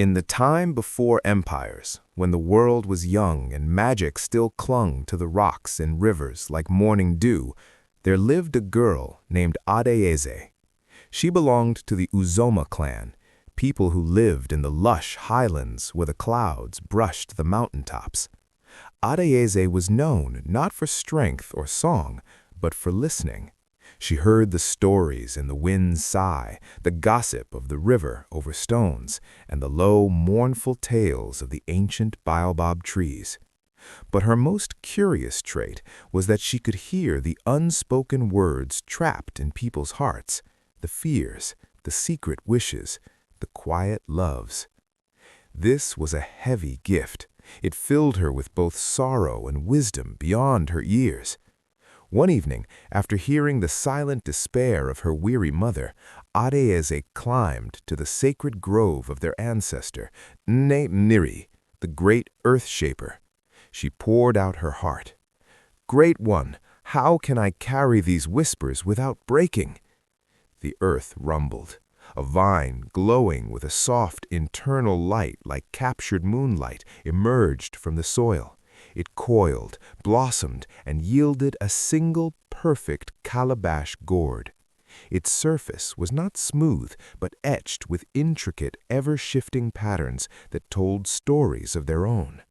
In the time before empires, when the world was young and magic still clung to the rocks and rivers like morning dew, there lived a girl named Adaeze. She belonged to the Uzoma clan, people who lived in the lush highlands where the clouds brushed the mountaintops. Adaeze was known not for strength or song, but for listening. She heard the stories in the wind's sigh, the gossip of the river over stones, and the low, mournful tales of the ancient baobab trees. But her most curious trait was that she could hear the unspoken words trapped in people's hearts, the fears, the secret wishes, the quiet loves. This was a heavy gift. It filled her with both sorrow and wisdom beyond her years. One evening, after hearing the silent despair of her weary mother, Adaeze climbed to the sacred grove of their ancestor, Niri, the great earth shaper. She poured out her heart. "Great One, how can I carry these whispers without breaking?" The earth rumbled. A vine, glowing with a soft internal light like captured moonlight, emerged from the soil. It coiled, blossomed, and yielded a single perfect calabash gourd. Its surface was not smooth, but etched with intricate, ever-shifting patterns that told stories of their own.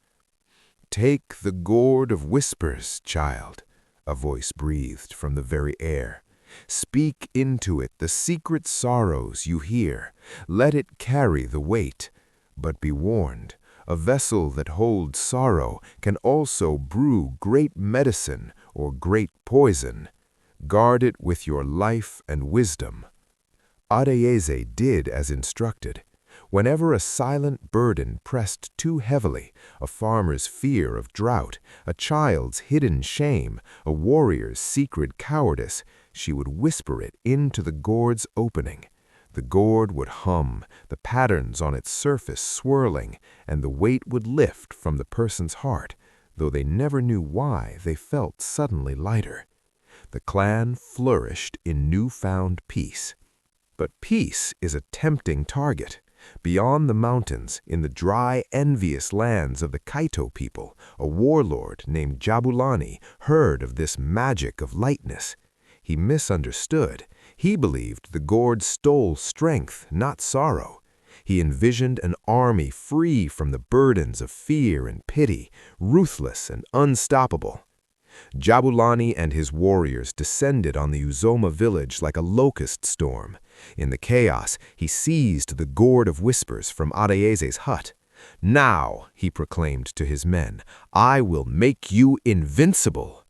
"Take the Gourd of Whispers, child," a voice breathed from the very air. "Speak into it the secret sorrows you hear. Let it carry the weight. But be warned, a vessel that holds sorrow can also brew great medicine or great poison. Guard it with your life and wisdom." Adaeze did as instructed. Whenever a silent burden pressed too heavily, a farmer's fear of drought, a child's hidden shame, a warrior's secret cowardice, she would whisper it into the gourd's opening. The gourd would hum, the patterns on its surface swirling, and the weight would lift from the person's heart, though they never knew why they felt suddenly lighter. The clan flourished in newfound peace. But peace is a tempting target. Beyond the mountains, in the dry, envious lands of the Kaito people, a warlord named Jabulani heard of this magic of lightness. He misunderstood. He believed the gourd stole strength, not sorrow. He envisioned an army free from the burdens of fear and pity, ruthless and unstoppable. Jabulani and his warriors descended on the Uzoma village like a locust storm. In the chaos, he seized the Gourd of Whispers from Adaeze's hut. "Now," he proclaimed to his men, "I will make you invincible."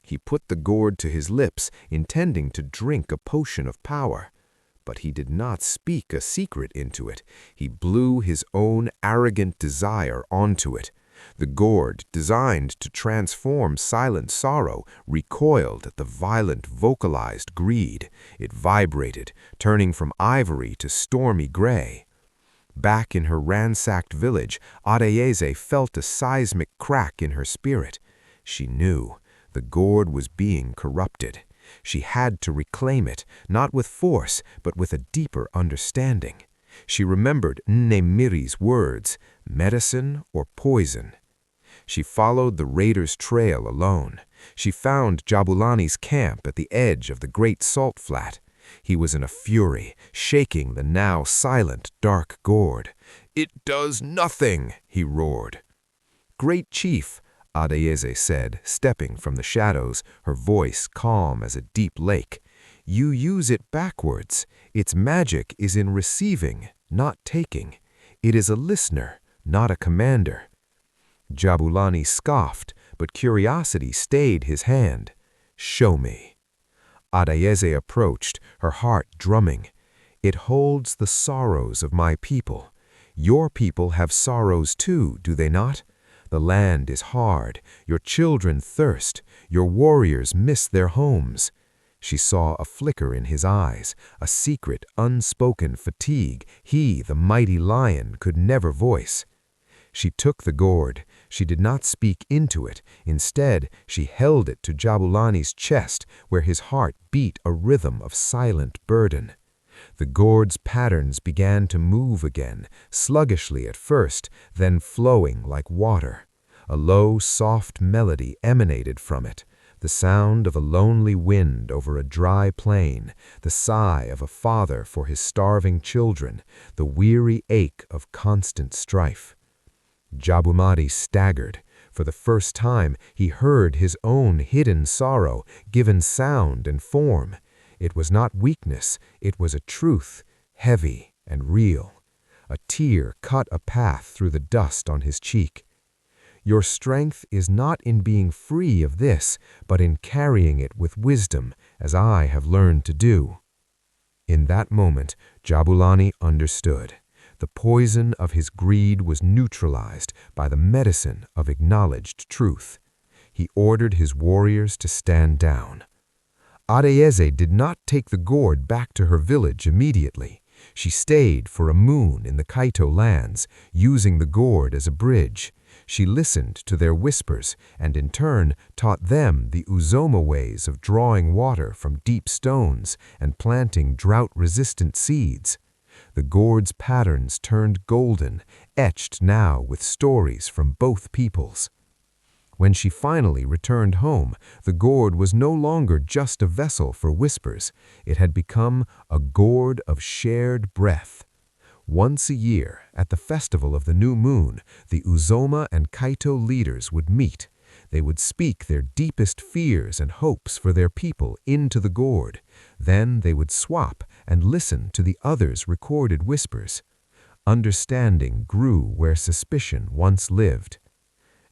He put the gourd to his lips, intending to drink a potion of power. But he did not speak a secret into it. He blew his own arrogant desire onto it. The gourd, designed to transform silent sorrow, recoiled at the violent vocalized greed. It vibrated, turning from ivory to stormy gray. Back in her ransacked village, Adaeze felt a seismic crack in her spirit. She knew the gourd was being corrupted. She had to reclaim it, not with force, but with a deeper understanding. She remembered Nemiri's words, medicine or poison. She followed the raider's trail alone. She found Jabulani's camp at the edge of the great salt flat. He was in a fury, shaking the now silent, dark gourd. "It does nothing," he roared. "Great chief," Adaeze said, stepping from the shadows, her voice calm as a deep lake. "You use it backwards. Its magic is in receiving, not taking. It is a listener, not a commander." Jabulani scoffed, but curiosity stayed his hand. "Show me." Adaeze approached, her heart drumming. "It holds the sorrows of my people. Your people have sorrows too, do they not? The land is hard, your children thirst, your warriors miss their homes." She saw a flicker in his eyes, a secret, unspoken fatigue he, the mighty lion, could never voice. She took the gourd. She did not speak into it. Instead, she held it to Jabulani's chest, where his heart beat a rhythm of silent burden. The gourd's patterns began to move again, sluggishly at first, then flowing like water. A low, soft melody emanated from it, the sound of a lonely wind over a dry plain, the sigh of a father for his starving children, the weary ache of constant strife. Jabumati staggered. For the first time, he heard his own hidden sorrow, given sound and form. It was not weakness, it was a truth, heavy and real. A tear cut a path through the dust on his cheek. Your strength is not in being free of this, but in carrying it with wisdom, as I have learned to do. In that moment, Jabulani understood. The poison of his greed was neutralized by the medicine of acknowledged truth. He ordered his warriors to stand down. Adaeze did not take the gourd back to her village immediately. She stayed for a moon in the Kaito lands, using the gourd as a bridge. She listened to their whispers and in turn taught them the Uzoma ways of drawing water from deep stones and planting drought-resistant seeds. The gourd's patterns turned golden, etched now with stories from both peoples. When she finally returned home, the gourd was no longer just a vessel for whispers. It had become a gourd of shared breath. Once a year, at the festival of the new moon, the Uzoma and Kaito leaders would meet. They would speak their deepest fears and hopes for their people into the gourd. Then they would swap and listen to the others' recorded whispers. Understanding grew where suspicion once lived.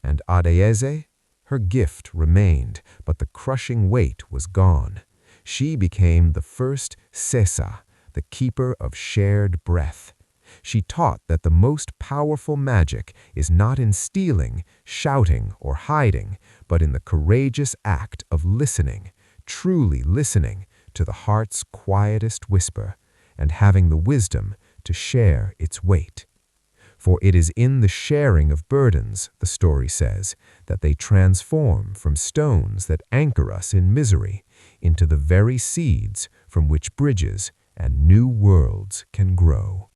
And Adaeze? Her gift remained, but the crushing weight was gone. She became the first Sesa, the keeper of shared breath. She taught that the most powerful magic is not in stealing, shouting, or hiding, but in the courageous act of listening, truly listening to the heart's quietest whisper, and having the wisdom to share its weight. For it is in the sharing of burdens, the story says, that they transform from stones that anchor us in misery into the very seeds from which bridges and new worlds can grow.